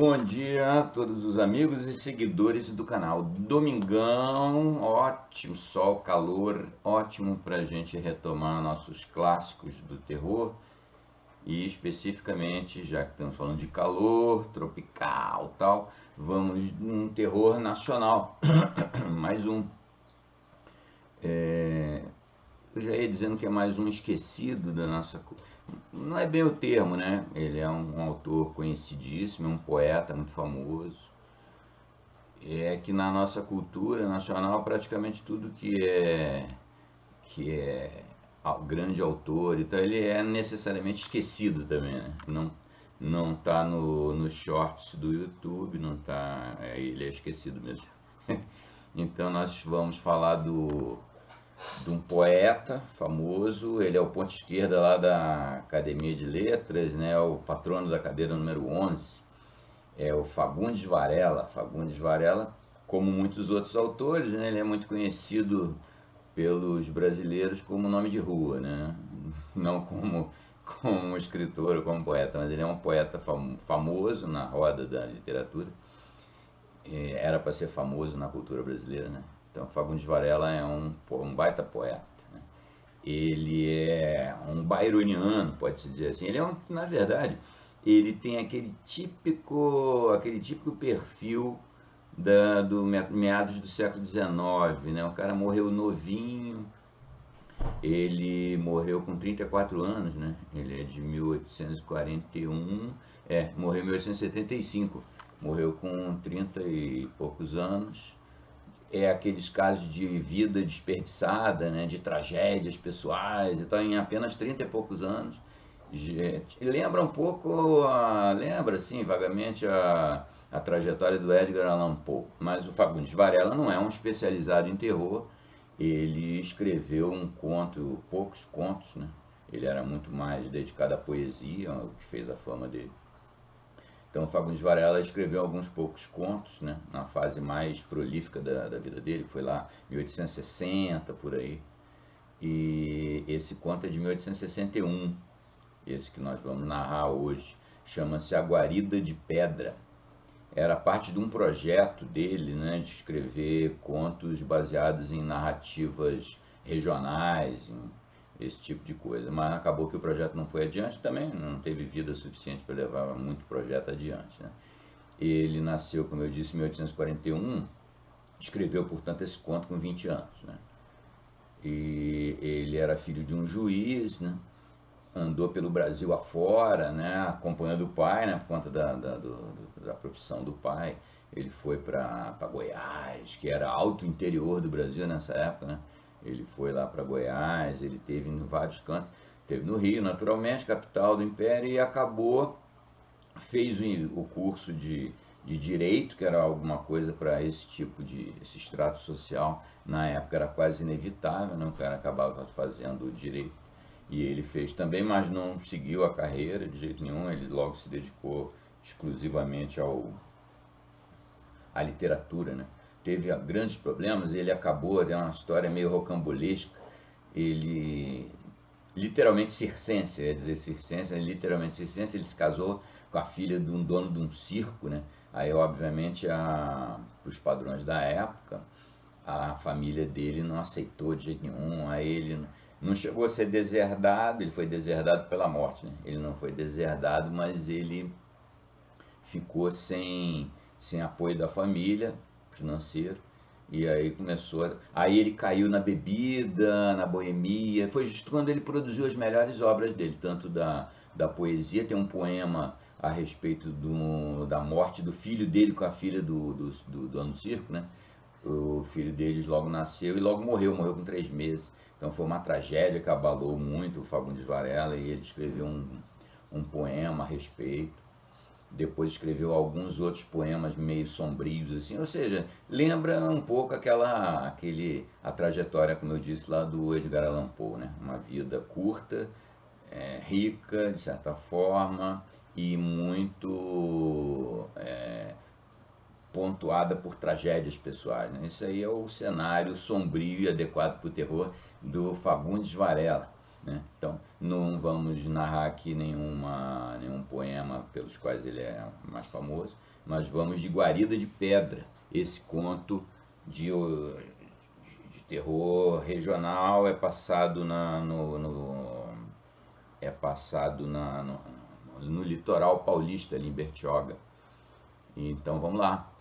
Bom dia a todos os amigos e seguidores do canal. Domingão, ótimo sol, calor, ótimo para a gente retomar nossos clássicos do terror e especificamente, já que estamos falando de calor, tropical tal, vamos num terror nacional, mais um. Eu já ia dizendo que é mais um esquecido da nossa. Não é bem o termo, né? Ele é um autor conhecidíssimo, é um poeta muito famoso. É que na nossa cultura nacional praticamente tudo que é grande autor e tal, ele é necessariamente esquecido também, né? Não tá nos shorts do YouTube, não tá, ele é esquecido mesmo. Então nós vamos falar de um poeta famoso, ele é o ponta esquerda lá da Academia de Letras, né? O patrono da cadeira número 11, é o Fagundes Varela. Fagundes Varela, como muitos outros autores, né? Ele é muito conhecido pelos brasileiros como nome de rua, né? Não como escritor ou como poeta, mas ele é um poeta famoso na roda da literatura. Era para ser famoso na cultura brasileira, né? Então Fagundes Varela é um baita poeta, né? Ele é um byroniano, pode-se dizer assim. Ele é na verdade, ele tem aquele típico perfil do meados do século XIX, né? O cara morreu novinho, ele morreu com 34 anos, né? Ele é de 1841, morreu em 1875, morreu com 30 e poucos anos. É aqueles casos de vida desperdiçada, né? De tragédias pessoais e tal, em apenas 30 e poucos anos. Lembra um pouco, lembra assim, vagamente a trajetória do Edgar Allan Poe, mas o Fagundes Varela não é um especializado em terror. Ele escreveu um conto, poucos contos, né? Ele era muito mais dedicado à poesia, o que fez a fama dele. Então, o Fagundes Varela escreveu alguns poucos contos, né, na fase mais prolífica da vida dele, que foi lá em 1860, por aí. E esse conto é de 1861, esse que nós vamos narrar hoje. Chama-se A Guarida de Pedra. Era parte de um projeto dele, né, de escrever contos baseados em narrativas regionais, em esse tipo de coisa. Mas acabou que o projeto não foi adiante também, não teve vida suficiente para levar muito projeto adiante, né? Ele nasceu, como eu disse, em 1841, escreveu, portanto, esse conto com 20 anos, né? E ele era filho de um juiz, né? Andou pelo Brasil afora, né, acompanhando o pai, né, por conta da profissão do pai. Ele foi para Goiás, que era alto interior do Brasil nessa época, né? Ele foi lá para Goiás, ele teve em vários cantos, teve no Rio, naturalmente, capital do Império, e acabou, fez o curso de Direito, que era alguma coisa para esse extrato social. Na época era quase inevitável, né? O cara acabava fazendo Direito. E ele fez também, mas não seguiu a carreira de jeito nenhum. Ele logo se dedicou exclusivamente à literatura, né? Teve grandes problemas, ele acabou, tem uma história meio rocambolesca. Ele, literalmente circense, quer dizer circense, literalmente circense, ele se casou com a filha de um dono de um circo, né? Aí, obviamente, os padrões da época, a família dele não aceitou de jeito nenhum. Aí ele não chegou a ser deserdado, ele foi deserdado pela morte, né? Ele não foi deserdado, mas ele ficou sem apoio da família financeiro. E aí aí ele caiu na bebida, na boemia. Foi justo quando ele produziu as melhores obras dele, tanto da poesia. Tem um poema a respeito da morte do filho dele com a filha do dono do circo, né? O filho deles logo nasceu e logo morreu com 3 meses. Então foi uma tragédia que abalou muito o Fagundes Varela, e ele escreveu um poema a respeito. Depois escreveu alguns outros poemas meio sombrios, assim, ou seja, lembra um pouco a trajetória, como eu disse, lá do Edgar Allan Poe, né? Uma vida curta, rica, de certa forma, e muito pontuada por tragédias pessoais, né? Esse aí é o cenário sombrio e adequado para o terror do Fagundes Varela. né? Então, não vamos narrar aqui nenhum poema pelos quais ele é mais famoso, mas vamos de Guarida de Pedra, esse conto de terror regional, é passado no litoral paulista, ali em Bertioga. Então vamos lá.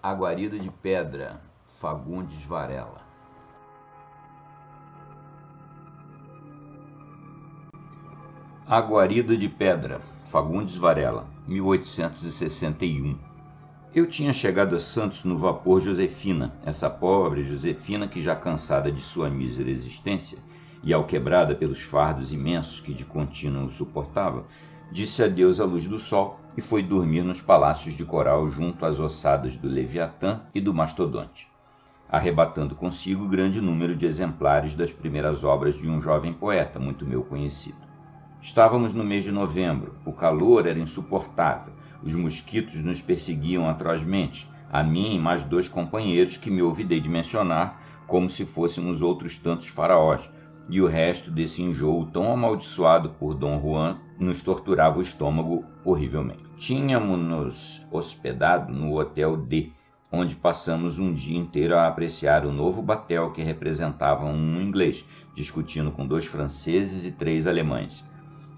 A Guarida de Pedra, Fagundes Varela. A Guarida de Pedra, Fagundes Varela, 1861. Eu tinha chegado a Santos no vapor Josefina, essa pobre Josefina que, já cansada de sua mísera existência e alquebrada pelos fardos imensos que de contínuo suportava, disse adeus à luz do sol e foi dormir nos palácios de coral junto às ossadas do Leviatã e do Mastodonte, arrebatando consigo grande número de exemplares das primeiras obras de um jovem poeta muito meu conhecido. Estávamos no mês de novembro, o calor era insuportável, os mosquitos nos perseguiam atrozmente, a mim e mais 2 companheiros que me olvidei de mencionar, como se fôssemos outros tantos faraós, e o resto desse enjoo tão amaldiçoado por Dom Juan nos torturava o estômago horrivelmente. Tínhamos-nos hospedado no Hotel D, onde passamos um dia inteiro a apreciar o novo batel que representava um inglês, discutindo com 2 franceses e 3 alemães,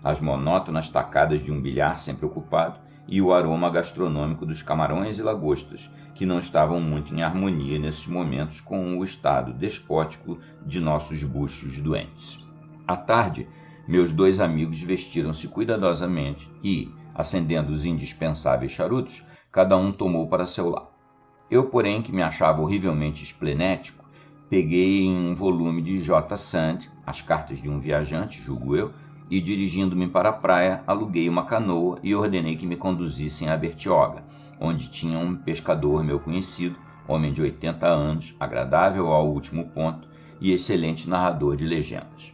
as monótonas tacadas de um bilhar sempre ocupado e o aroma gastronômico dos camarões e lagostas, que não estavam muito em harmonia nesses momentos com o estado despótico de nossos buchos doentes. À tarde, meus 2 amigos vestiram-se cuidadosamente e, acendendo os indispensáveis charutos, cada um tomou para seu lado. Eu, porém, que me achava horrivelmente esplenético, peguei em um volume de J. Sand, As Cartas de um Viajante, julgo eu, e, dirigindo-me para a praia, aluguei uma canoa e ordenei que me conduzissem a Bertioga, onde tinha um pescador meu conhecido, homem de 80 anos, agradável ao último ponto e excelente narrador de legendas.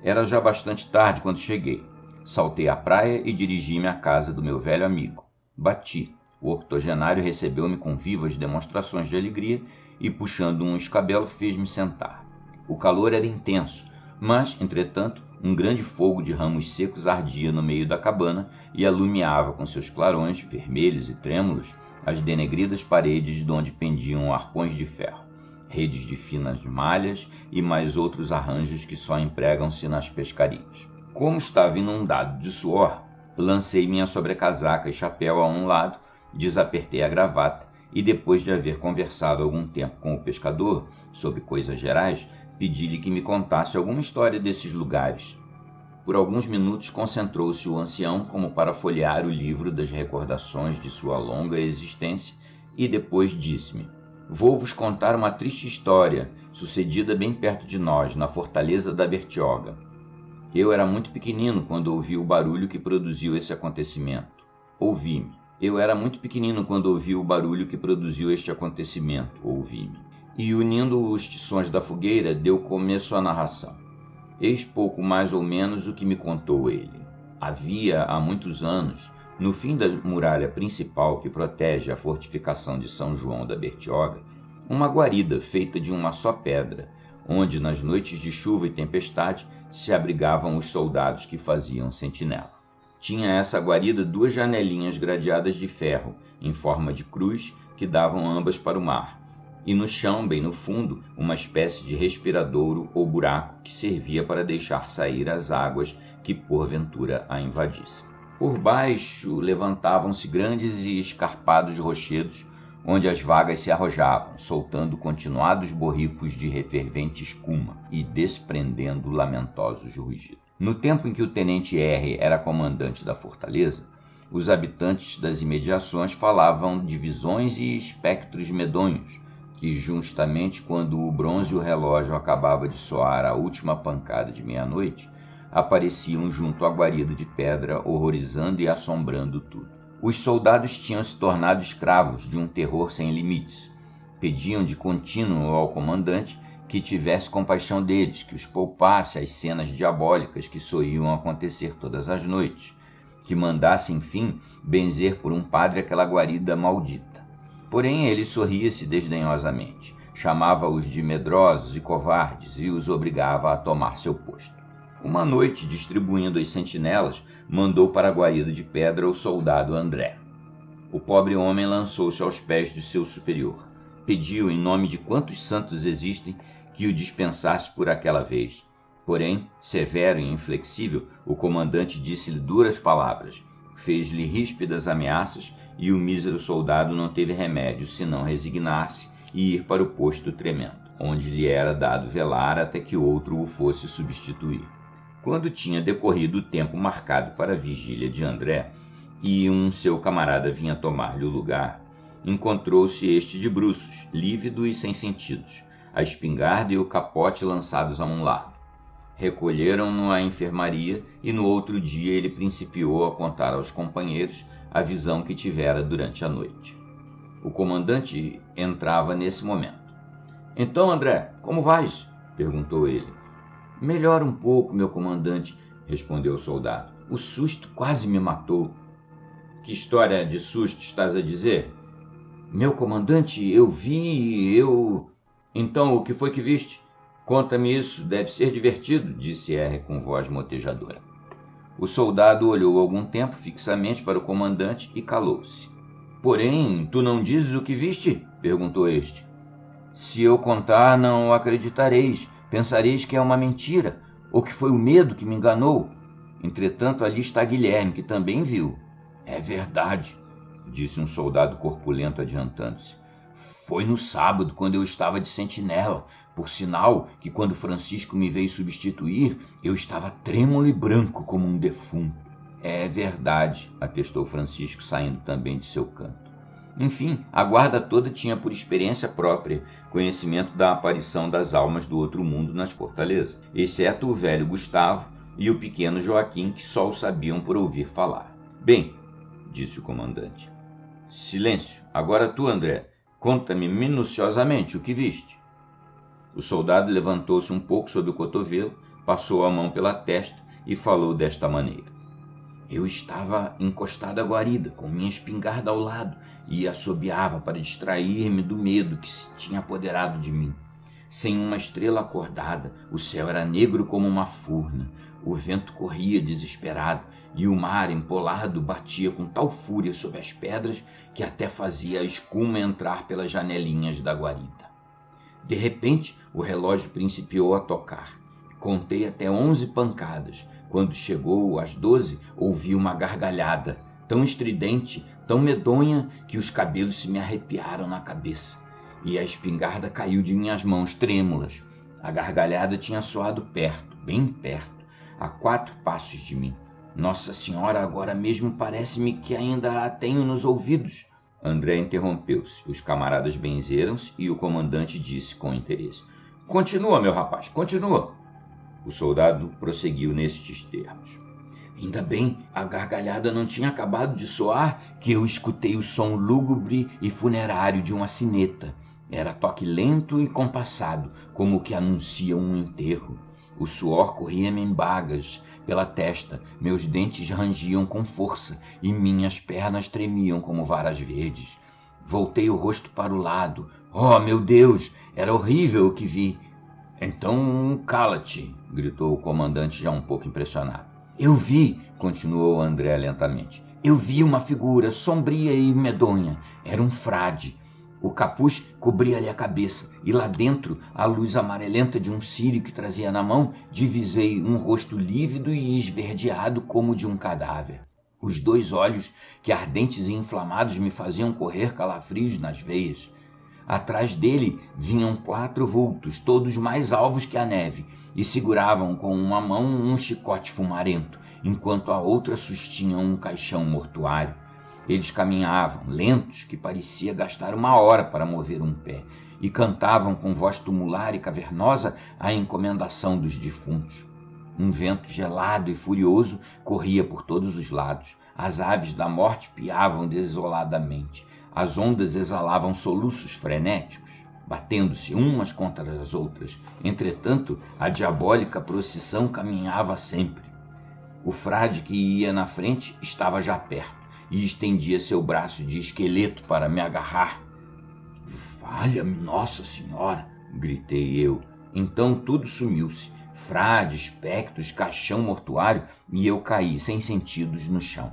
Era já bastante tarde quando cheguei. Saltei a praia e dirigi-me à casa do meu velho amigo. Bati. O octogenário recebeu-me com vivas demonstrações de alegria e, puxando um escabelo, fez-me sentar. O calor era intenso, mas, entretanto, um grande fogo de ramos secos ardia no meio da cabana e alumiava com seus clarões vermelhos e trêmulos as denegridas paredes de onde pendiam arpões de ferro, redes de finas malhas e mais outros arranjos que só empregam-se nas pescarias. Como estava inundado de suor, lancei minha sobrecasaca e chapéu a um lado, desapertei a gravata e, depois de haver conversado algum tempo com o pescador sobre coisas gerais, pedi-lhe que me contasse alguma história desses lugares. Por alguns minutos concentrou-se o ancião como para folhear o livro das recordações de sua longa existência e depois disse-me: "Vou-vos contar uma triste história, sucedida bem perto de nós, na fortaleza da Bertioga. Eu era muito pequenino quando ouvi o barulho que produziu esse acontecimento. Ouvi-me. Eu era muito pequenino quando ouvi o barulho que produziu este acontecimento. Ouvi-me. E, unindo os tições da fogueira, deu começo à narração. Eis pouco mais ou menos o que me contou ele. Havia, há muitos anos, no fim da muralha principal que protege a fortificação de São João da Bertioga, uma guarida feita de uma só pedra, onde, nas noites de chuva e tempestade, se abrigavam os soldados que faziam sentinela. Tinha essa guarida 2 janelinhas gradeadas de ferro, em forma de cruz, que davam ambas para o mar, e no chão, bem no fundo, uma espécie de respiradouro ou buraco que servia para deixar sair as águas que porventura a invadissem. Por baixo levantavam-se grandes e escarpados rochedos, onde as vagas se arrojavam, soltando continuados borrifos de refervente escuma e desprendendo lamentosos rugidos. No tempo em que o tenente R. era comandante da fortaleza, os habitantes das imediações falavam de visões e espectros medonhos, que, justamente quando o bronze relógio acabava de soar a última pancada de meia-noite, apareciam junto à guarida de pedra, horrorizando e assombrando tudo. Os soldados tinham se tornado escravos de um terror sem limites. Pediam de contínuo ao comandante que tivesse compaixão deles, que os poupasse as cenas diabólicas que soliam acontecer todas as noites, que mandasse, enfim, benzer por um padre aquela guarida maldita. Porém, ele sorria-se desdenhosamente. chamava-os de medrosos e covardes e os obrigava a tomar seu posto. Uma noite, distribuindo as sentinelas, mandou para a guarida de pedra o soldado André. O pobre homem lançou-se aos pés de seu superior. Pediu, em nome de quantos santos existem, que o dispensasse por aquela vez. Porém, severo e inflexível, o comandante disse-lhe duras palavras, fez-lhe ríspidas ameaças e o mísero soldado não teve remédio senão resignar-se e ir para o posto tremendo, onde lhe era dado velar até que outro o fosse substituir. Quando tinha decorrido o tempo marcado para a vigília de André e seu camarada vinha tomar-lhe o lugar, encontrou-se este de bruços, lívido e sem sentidos, a espingarda e o capote lançados a um lado. Recolheram-no à enfermaria e no outro dia ele principiou a contar aos companheiros a visão que tivera durante a noite. O comandante entrava nesse momento. "Então, André, como vais?" perguntou ele. "Melhora um pouco, meu comandante", respondeu o soldado. "O susto quase me matou." "Que história de susto estás a dizer?" "Meu comandante, Então, o que foi que viste?" "Conta-me isso, deve ser divertido", disse R com voz motejadora. O soldado olhou algum tempo fixamente para o comandante e calou-se. "Porém, tu não dizes o que viste?" perguntou este. "Se eu contar, não o acreditareis. Pensareis que é uma mentira, ou que foi o medo que me enganou. Entretanto, ali está Guilherme, que também viu." "É verdade", disse um soldado corpulento adiantando-se. "Foi no sábado, quando eu estava de sentinela. Por sinal que quando Francisco me veio substituir, eu estava trêmulo e branco como um defunto." "É verdade", atestou Francisco, saindo também de seu canto. Enfim, a guarda toda tinha por experiência própria conhecimento da aparição das almas do outro mundo nas fortalezas, exceto o velho Gustavo e o pequeno Joaquim, que só o sabiam por ouvir falar. "Bem", disse o comandante. "Silêncio. Agora tu, André, conta-me minuciosamente o que viste." O soldado levantou-se um pouco sob o cotovelo, passou a mão pela testa e falou desta maneira. "Eu estava encostado à guarida, com minha espingarda ao lado, e assobiava para distrair-me do medo que se tinha apoderado de mim. Sem uma estrela acordada, o céu era negro como uma furna, o vento corria desesperado, e o mar empolado batia com tal fúria sobre as pedras que até fazia a escuma entrar pelas janelinhas da guarida. De repente, o relógio principiou a tocar. Contei até 11 pancadas. Quando chegou às 12, ouvi uma gargalhada, tão estridente, tão medonha, que os cabelos se me arrepiaram na cabeça, e a espingarda caiu de minhas mãos trêmulas. A gargalhada tinha soado perto, bem perto, a 4 passos de mim. Nossa Senhora, agora mesmo parece-me que ainda a tenho nos ouvidos." André interrompeu-se, os camaradas benzeram-se e o comandante disse com interesse: "Continua, meu rapaz, continua." O soldado prosseguiu nestes termos: "Ainda bem, a gargalhada não tinha acabado de soar que eu escutei o som lúgubre e funerário de uma sineta. Era toque lento e compassado, como o que anuncia um enterro. O suor corria-me em bagas pela testa, meus dentes rangiam com força e minhas pernas tremiam como varas verdes. Voltei o rosto para o lado. Oh, meu Deus, era horrível o que vi." "Então, cala-te", gritou o comandante já um pouco impressionado. "Eu vi", continuou André lentamente, "eu vi uma figura sombria e medonha. Era um frade. O capuz cobria-lhe a cabeça, e lá dentro, a luz amarelenta de um círio que trazia na mão, divisei um rosto lívido e esverdeado como de um cadáver. Os 2 olhos, que ardentes e inflamados me faziam correr calafrios nas veias. Atrás dele vinham 4 vultos, todos mais alvos que a neve, e seguravam com uma mão um chicote fumarento, enquanto a outra sustinha um caixão mortuário. Eles caminhavam, lentos, que parecia gastar 1 hora para mover um pé, e cantavam com voz tumular e cavernosa a encomendação dos defuntos. Um vento gelado e furioso corria por todos os lados. As aves da morte piavam desoladamente. As ondas exalavam soluços frenéticos, batendo-se umas contra as outras. Entretanto, a diabólica procissão caminhava sempre. O frade que ia na frente estava já perto e estendia seu braço de esqueleto para me agarrar. Valha-me Nossa Senhora! Gritei eu. Então tudo sumiu-se. Frade, espectros, caixão mortuário, e eu caí sem sentidos no chão.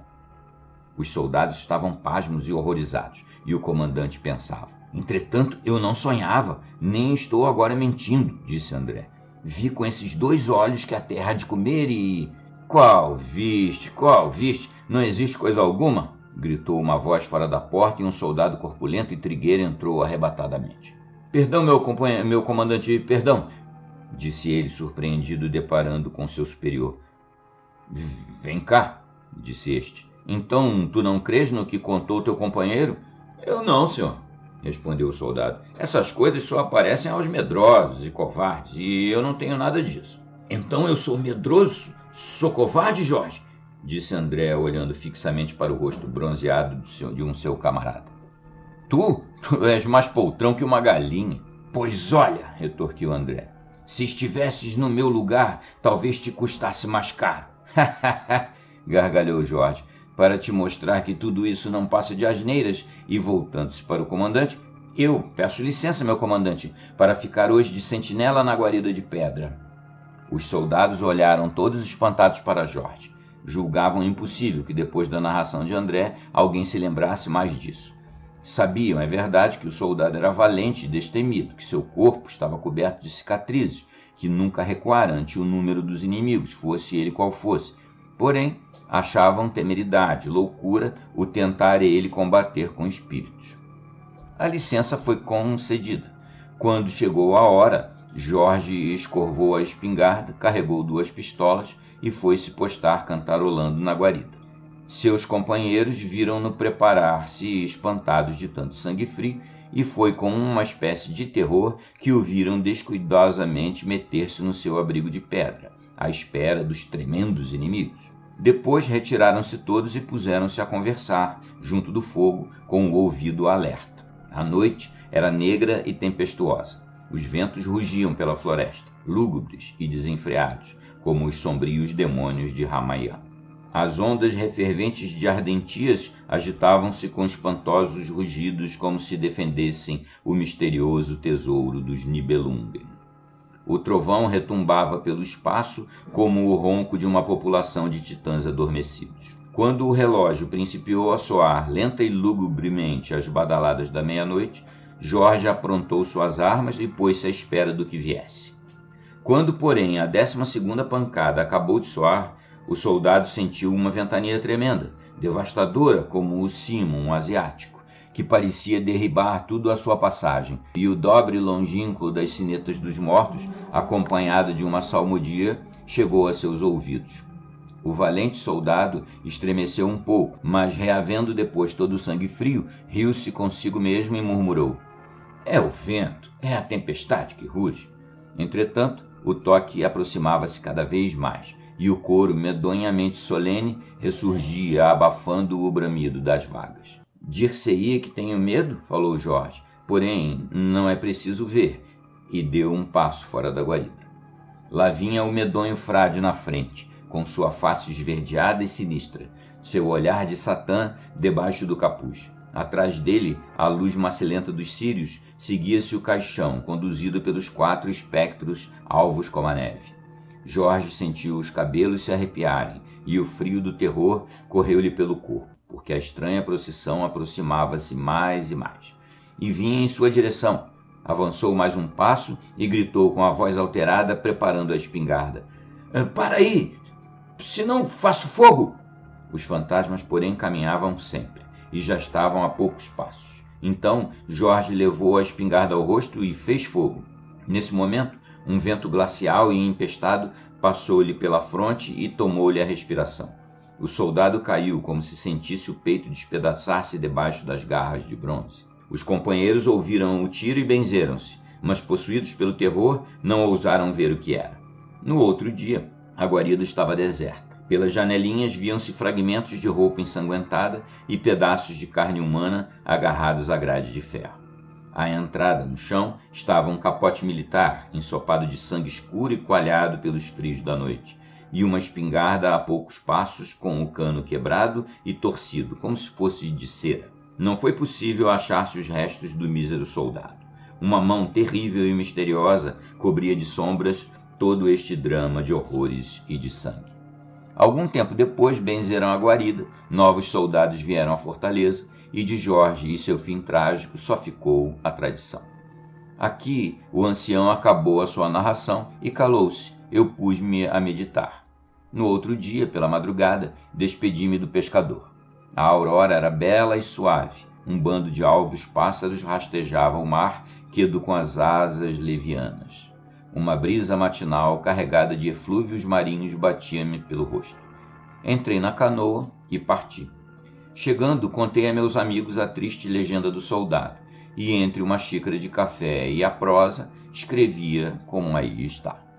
Os soldados estavam pasmos e horrorizados, e o comandante pensava. Entretanto, eu não sonhava, nem estou agora mentindo, disse André. Vi com esses 2 olhos que a terra há de comer e... Qual viste? Não existe coisa alguma? Gritou uma voz fora da porta e um soldado corpulento e trigueiro entrou arrebatadamente. Perdão, meu comandante, perdão, disse ele, surpreendido, deparando com seu superior. Vem cá, disse este. Então, tu não crês no que contou teu companheiro? Eu não, senhor, respondeu o soldado. Essas coisas só aparecem aos medrosos e covardes, e eu não tenho nada disso. Então eu sou medroso? Sou covarde, Jorge? Disse André, olhando fixamente para o rosto bronzeado de um seu camarada. Tu és mais poltrão que uma galinha. Pois olha, retorquiu André, se estivesses no meu lugar, talvez te custasse mais caro. Gargalhou Jorge, para te mostrar que tudo isso não passa de asneiras, e voltando-se para o comandante, eu peço licença, meu comandante, para ficar hoje de sentinela na guarida de pedra. Os soldados olharam todos espantados para Jorge. Julgavam impossível que depois da narração de André alguém se lembrasse mais disso. Sabiam, é verdade, que o soldado era valente e destemido, que seu corpo estava coberto de cicatrizes, que nunca recuara ante o número dos inimigos, fosse ele qual fosse. Porém, achavam temeridade, loucura, o tentar ele combater com espíritos. A licença foi concedida. Quando chegou a hora, Jorge escorvou a espingarda, carregou 2 pistolas e foi-se postar cantarolando na guarida. Seus companheiros viram-no preparar-se, espantados de tanto sangue frio, e foi com uma espécie de terror que o viram descuidosamente meter-se no seu abrigo de pedra, à espera dos tremendos inimigos. Depois retiraram-se todos e puseram-se a conversar, junto do fogo, com o ouvido alerta. A noite era negra e tempestuosa. Os ventos rugiam pela floresta, lúgubres e desenfreados, como os sombrios demônios de Ramayana. As ondas referventes de ardentias agitavam-se com espantosos rugidos como se defendessem o misterioso tesouro dos Nibelungen. O trovão retumbava pelo espaço como o ronco de uma população de titãs adormecidos. Quando o relógio principiou a soar lenta e lugubremente as badaladas da meia-noite, Jorge aprontou suas armas e pôs-se à espera do que viesse. Quando, porém, a 12ª pancada acabou de soar, o soldado sentiu uma ventania tremenda, devastadora como o simo, um asiático, que parecia derribar tudo à sua passagem, e o dobre longínquo das sinetas dos mortos, acompanhado de uma salmodia, chegou a seus ouvidos. O valente soldado estremeceu um pouco, mas, reavendo depois todo o sangue frio, riu-se consigo mesmo e murmurou: é o vento, é a tempestade que ruge. Entretanto, o toque aproximava-se cada vez mais, e o coro medonhamente solene ressurgia, abafando o bramido das vagas. Dir-se-ia que tenho medo, falou Jorge, porém não é preciso ver, e deu um passo fora da guarida. Lá vinha o medonho frade na frente, com sua face esverdeada e sinistra, seu olhar de Satã debaixo do capuz. Atrás dele, à luz macilenta dos círios, seguia-se o caixão, conduzido pelos 4 espectros alvos como a neve. Jorge sentiu os cabelos se arrepiarem, e o frio do terror correu-lhe pelo corpo, porque a estranha procissão aproximava-se mais e mais. E vinha em sua direção. Avançou mais um passo e gritou com a voz alterada, preparando a espingarda: para aí! Senão faço fogo! Os fantasmas, porém, caminhavam sempre, e já estavam a poucos passos. Então Jorge levou a espingarda ao rosto e fez fogo. Nesse momento, um vento glacial e empestado passou-lhe pela fronte e tomou-lhe a respiração. O soldado caiu como se sentisse o peito despedaçar-se debaixo das garras de bronze. Os companheiros ouviram o tiro e benzeram-se, mas possuídos pelo terror, não ousaram ver o que era. No outro dia, a guarida estava deserta. Pelas janelinhas viam-se fragmentos de roupa ensanguentada e pedaços de carne humana agarrados à grade de ferro. À entrada, no chão, estava um capote militar, ensopado de sangue escuro e coalhado pelos frios da noite, e uma espingarda a poucos passos, com o cano quebrado e torcido, como se fosse de cera. Não foi possível achar-se os restos do mísero soldado. Uma mão terrível e misteriosa cobria de sombras todo este drama de horrores e de sangue. Algum tempo depois benzeram a guarida, novos soldados vieram à fortaleza, e de Jorge e seu fim trágico só ficou a tradição. Aqui o ancião acabou a sua narração e calou-se. Eu pus-me a meditar. No outro dia, pela madrugada, despedi-me do pescador. A aurora era bela e suave. Um bando de alvos pássaros rastejava o mar, quedo com as asas levianas. Uma brisa matinal carregada de eflúvios marinhos batia-me pelo rosto. Entrei na canoa e parti. Chegando, contei a meus amigos a triste legenda do soldado, e entre uma xícara de café e a prosa, escrevia como aí está.